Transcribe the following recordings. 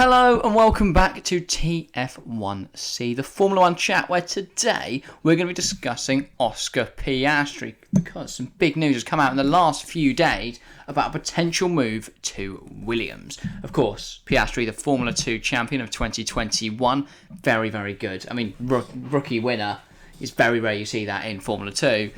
Hello and welcome back to TF1C, the Formula 1 chat, where today we're going to be discussing Oscar Piastri because some big news has come out in the last few days about a potential move to Williams. Of course, Piastri, the Formula 2 champion of 2021, very, very good. I mean, rookie winner. It's very rare you see that in Formula 2.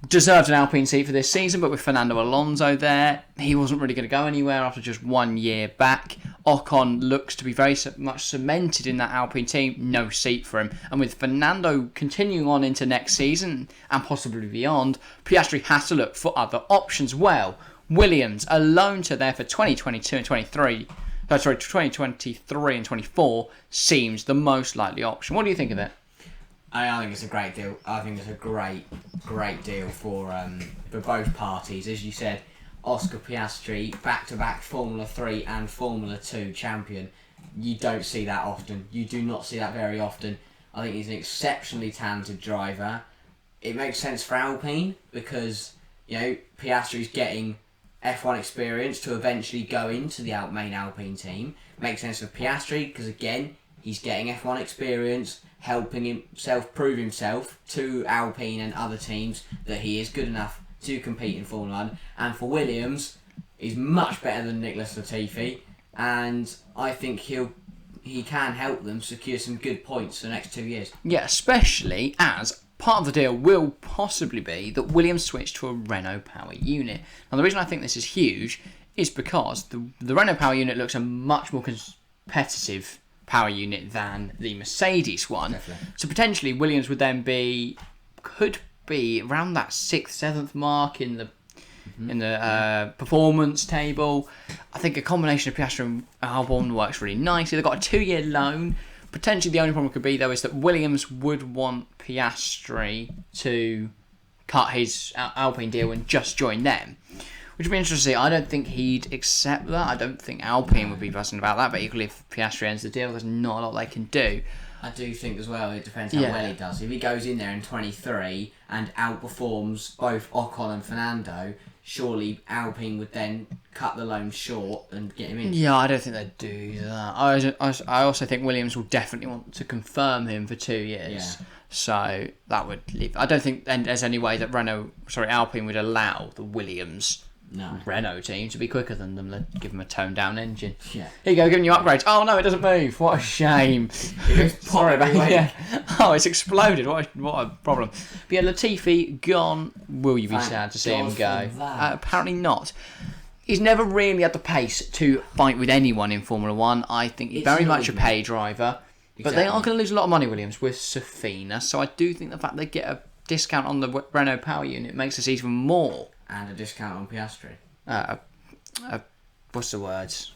Deserved an Alpine seat for this season, but with Fernando Alonso there, he wasn't really going to go anywhere after just 1 year back. Ocon looks to be very much cemented in that Alpine team, no seat for him. And with Fernando continuing on into next season and possibly beyond, Piastri has to look for other options. Well, Williams, a loan to there for 2022 and 2023 and 24 seems the most likely option. What do you think of it? I think it's a great deal. I think it's a great deal for both parties. As you said, Oscar Piastri, back-to-back Formula 3 and Formula 2 champion. You don't see that often. You do not see that very often. I think he's an exceptionally talented driver. It makes sense for Alpine because, Piastri's getting F1 experience to eventually go into the main Alpine team. Makes sense for Piastri because, again, he's getting F1 experience, helping himself prove himself to Alpine and other teams that he is good enough to compete in Formula 1. And for Williams, he's much better than Nicholas Latifi, and I think he can help them secure some good points for the next 2 years. Yeah, especially as part of the deal will possibly be that Williams switch to a Renault power unit. Now, the reason I think this is huge is because the Renault power unit looks a much more competitive power unit than the Mercedes one. Definitely. So potentially Williams would then could be around that 6th, 7th mark in the performance table. I think a combination of Piastri and Albon works really nicely. They've got a 2-year loan. Potentially the only problem could be though is that Williams would want Piastri to cut his Alpine deal and just join them, which would be interesting. I don't think he'd accept that. I don't think Alpine would be buzzing about that. But equally, if Piastri ends the deal, there's not a lot they can do. I do think as well, it depends how well he does. If he goes in there in 23 and outperforms both Ocon and Fernando, surely Alpine would then cut the loan short and get him in. Yeah, I don't think they'd do that. I also think Williams will definitely want to confirm him for 2 years. Yeah. So that would leave. I don't think there's any way that Alpine would allow the Williams Renault team to be quicker than them. Give them a toned down engine. Yeah. Here you go, giving you upgrades. Oh no, it doesn't move. What a shame. Sorry about that. Oh, it's exploded. What a problem. But yeah, Latifi gone. Will you be sad to see him go? Apparently not. He's never really had the pace to fight with anyone in Formula 1. I think he's very much a pay driver. Exactly. But they are going to lose a lot of money, Williams, with Safina. So I do think the fact they get a discount on the Renault power unit makes this even more. And a discount on Piastri. What's the words?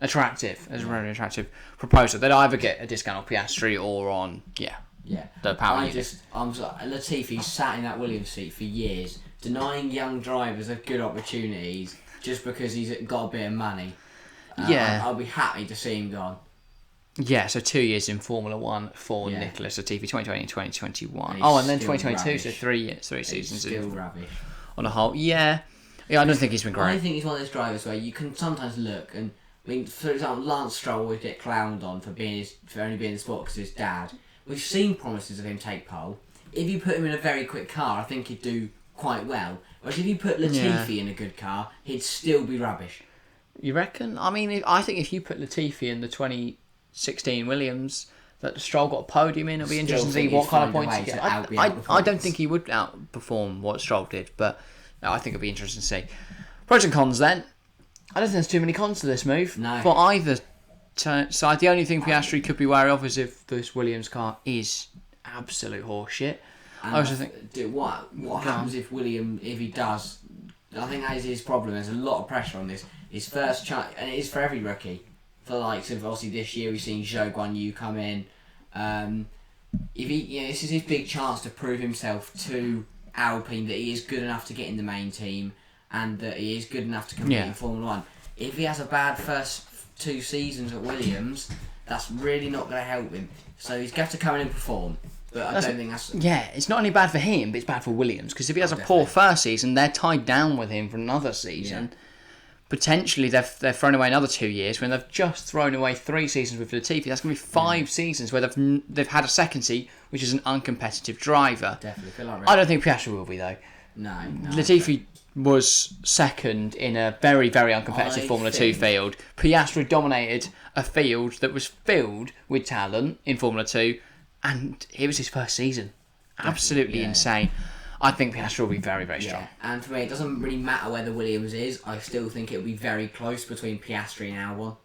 Attractive. As a very attractive proposal. They'd either get a discount on Piastri or on, the power unit. Latifi's sat in that Williams seat for years, denying young drivers of good opportunities just because he's got a bit of money. I'll be happy to see him gone. Yeah, so 2 years in Formula 1 for Nicholas Latifi, 2020 and 2021. And then 2022, rubbish. So 3 years, 3 seasons. Still rubbish. On a whole, I don't think he's been great. I think he's one of those drivers where you can sometimes look and, for example, Lance Stroll would get clowned on for only being in the sport because his dad. We've seen promises of him take pole. If you put him in a very quick car, I think he'd do quite well. Whereas if you put Latifi in a good car, he'd still be rubbish. You reckon? I mean, I think if you put Latifi in the 2016 Williams, that Stroll got a podium in, it'll be interesting to see what kind of points he gets. I don't think he would outperform what Stroll did, but I think it'll be interesting to see. Pros and cons then. I don't think there's too many cons to this move. No. For either side. The only thing Piastri could be wary of is if this Williams car is absolute horseshit. And I also think what happens if he does? I think that is his problem. There's a lot of pressure on this. His first chance, and it is for every rookie. For the likes of obviously this year we've seen Zhou Guanyu come in. If this is his big chance to prove himself to Alpine that he is good enough to get in the main team and that he is good enough to compete in Formula 1. If he has a bad first 2 seasons at Williams, that's really not going to help him. So he's got to come in and perform. But I don't think that's... Yeah, it's not only bad for him, but it's bad for Williams. Because if he has a poor first season, they're tied down with him for another season. potentially they've thrown away another 2 years when they've just thrown away 3 seasons with Latifi. That's going to be 5 seasons where they've had a second seat, which is an uncompetitive driver. Definitely feel like I don't think Piastri will be, though. No. Latifi was second in a very, very uncompetitive Formula 2 field. Piastri dominated a field that was filled with talent in Formula 2, and it was his first season. Absolutely insane. I think Piastri will be very, very strong. Yeah. And for me, it doesn't really matter where the Williams is. I still think it'll be very close between Piastri and Albon.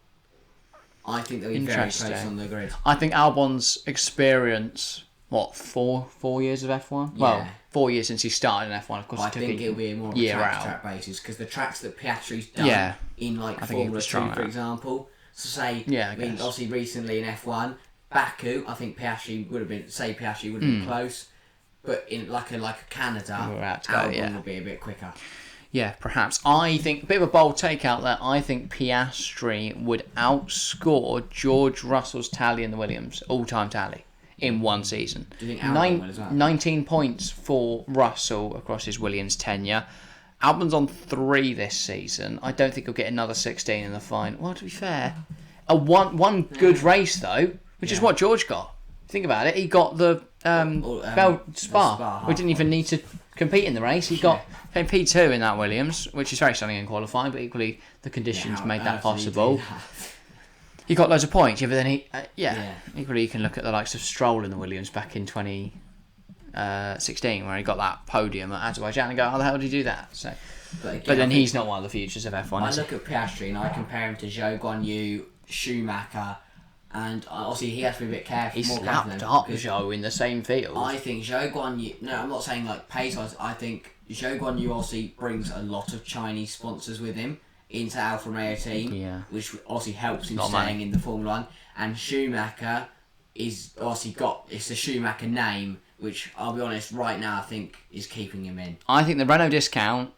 I think they'll be very close on the grid. I think Albon's experience, 4 years of F1? Yeah. Well, 4 years since he started in F1. Of course, I think it'll be more of a track basis because the tracks that Piastri's done in Formula 2, for example. So say, obviously recently in F1, Baku, I think Piastri would have been close. But in like a Canada, Albon will be a bit quicker. Yeah, perhaps. I think, a bit of a bold take out there, I think Piastri would outscore George Russell's tally in the Williams, all-time tally, in one season. Do you think Albon will as well? 19 points for Russell across his Williams tenure. Albon's on 3 this season. I don't think he'll get another 16 in the final. Well, to be fair, one good race, though, which is what George got. Think about it. He got the Spa. We didn't even need to compete in the race. He got P2 in that Williams, which is very stunning in qualifying, but equally the conditions made that possible. He got loads of points, but then equally you can look at the likes of Stroll in the Williams back in 2016, where he got that podium at Azerbaijan and go, how the hell did he do that? So, but then he's not one of the futures of F1. I look at Piastri and I compare him to Zhou Guanyu, Schumacher. And obviously he has to be a bit careful. He slapped up Zhou in the same field. I think Zhou Guanyu... No, I'm not saying like pace-wise. I think Zhou Guanyu obviously brings a lot of Chinese sponsors with him into Alfa Romeo team. Yeah. Which obviously helps him staying in the Formula 1. And Schumacher is obviously it's the Schumacher name, which I'll be honest, right now I think is keeping him in. I think the Renault discount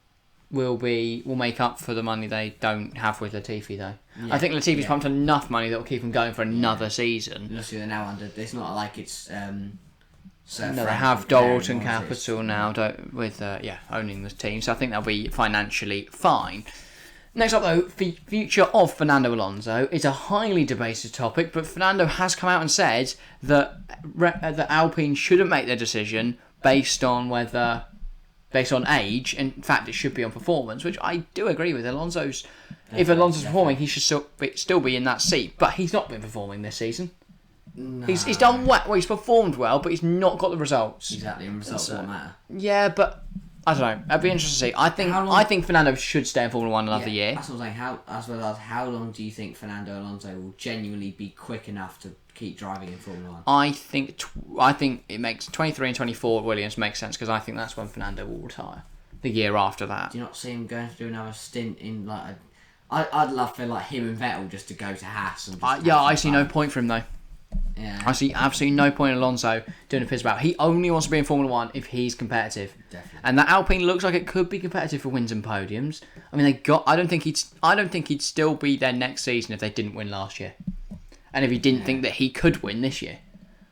will make up for the money they don't have with Latifi, though. Yeah, I think Latifi's pumped enough money that will keep him going for another season. Obviously, they're now under. It's not like it's. No, they have Dalton Capital now, with owning the team, so I think they'll be financially fine. Next up, though, the future of Fernando Alonso is a highly debated topic, but Fernando has come out and said that Alpine shouldn't make their decision based on age. In fact, it should be on performance, which I do agree with. If Alonso's performing, he should still be in that seat. But he's not been performing this season. No. He's done well. He's performed well, but he's not got the results. Exactly, and results don't matter. Yeah, but I don't know. I'd be interested to see. I think Fernando should stay in Formula 1 another year. That's what I'm saying. How long do you think Fernando Alonso will genuinely be quick enough to keep driving in Formula 1? I think it makes 23 and 24 at Williams makes sense, because I think that's when Fernando will retire. The year after that. Do you not see him going to do another stint in I'd love for him and Vettel just to go to Haas. And I see no point for him though. Yeah. I see absolutely no point in Alonso doing a piss about. He only wants to be in Formula 1 if he's competitive. Definitely. And that Alpine looks like it could be competitive for wins and podiums. I mean, I don't think he'd still be there next season if they didn't win last year. And if he didn't think that he could win this year.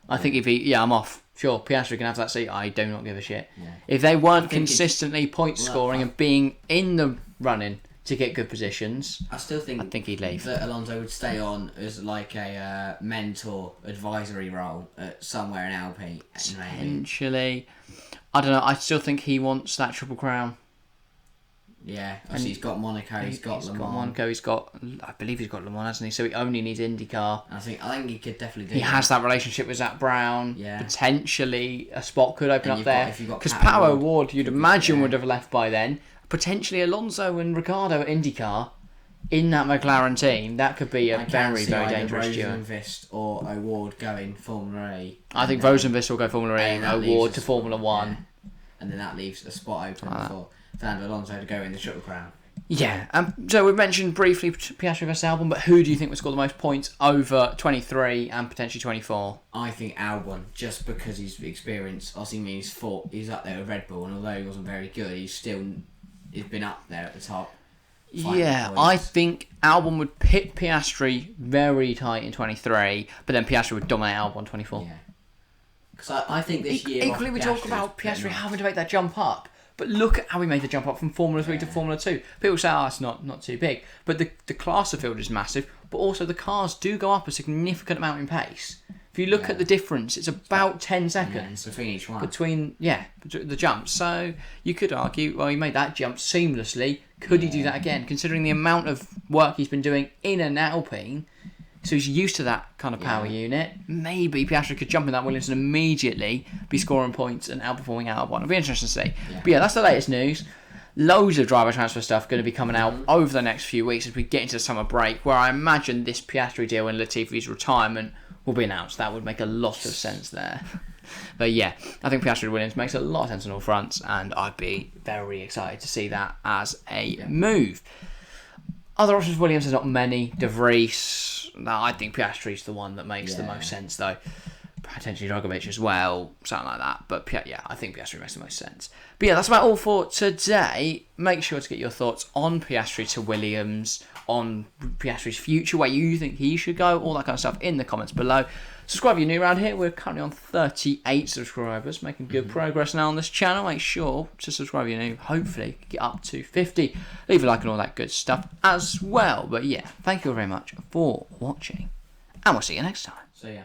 I think I'm off. Sure, Piastri can have that seat. I do not give a shit. Yeah. If they weren't consistently point scoring and being in the running to get good positions, I think he'd leave. That Alonso would stay on as like a mentor advisory role somewhere in Alpine. Potentially. I don't know. I still think he wants that triple crown. Yeah, he's got Monaco, he's got Le Mans. Monaco, I believe he's got Le Mans, hasn't he? So he only needs IndyCar. I think he could definitely do He has that relationship with Zach Brown. Yeah. Potentially a spot could open up there. Because Pat O'Ward, you'd imagine, would have left by then. Potentially Alonso and Ricciardo at IndyCar in that McLaren team. That could be a very, very dangerous duo. Rosenqvist or O'Ward going Formula E. I think Rosenqvist will go Formula E and O'Ward to Formula 1. Yeah. And then that leaves a spot open for Fernando Alonso to go in the Triple Crown. Yeah, so we mentioned briefly Piastri versus Albon, but who do you think would score the most points over 23 and potentially 24? I think Albon, just because his experience. Obviously, he's up there with Red Bull, and although he wasn't very good, he's been up there at the top. Yeah, I think Albon would pit Piastri very tight in 23, but then Piastri would dominate Albon 24. Yeah. Because I think this year... Equally, we talk about Piastri having to make that jump up, But look at how we made the jump up from Formula 3 to Formula 2. People say, it's not too big. But the class of field is massive, but also the cars do go up a significant amount in pace. If you look at the difference, it's about 10 seconds between each one. Between the jumps. So you could argue, well, he made that jump seamlessly. Could he do that again? Considering the amount of work he's been doing in an Alpine, so he's used to that kind of power unit. Maybe Piastri could jump in that Williams and immediately be scoring points and outperforming Albon. It'll be interesting to see. Yeah. But that's the latest news. Loads of driver transfer stuff going to be coming out over the next few weeks as we get into the summer break, where I imagine this Piastri deal and Latifi's retirement will be announced. That would make a lot of sense there. But I think Piastri Williams makes a lot of sense on all fronts, and I'd be very excited to see that as a move. Other options for Williams, there's not many. De Vries, I think Piastri's the one that makes the most sense, though. Potentially Drogovic as well, something like that. But I think Piastri makes the most sense. But that's about all for today. Make sure to get your thoughts on Piastri to Williams, on Piastri's future, where you think he should go, all that kind of stuff in the comments below. Subscribe if you're new around here. We're currently on 38 subscribers, making good progress now on this channel. Make sure to subscribe if you're new. Hopefully get up to 50. Leave a like and all that good stuff as well. But thank you very much for watching, and we'll see you next time. See ya.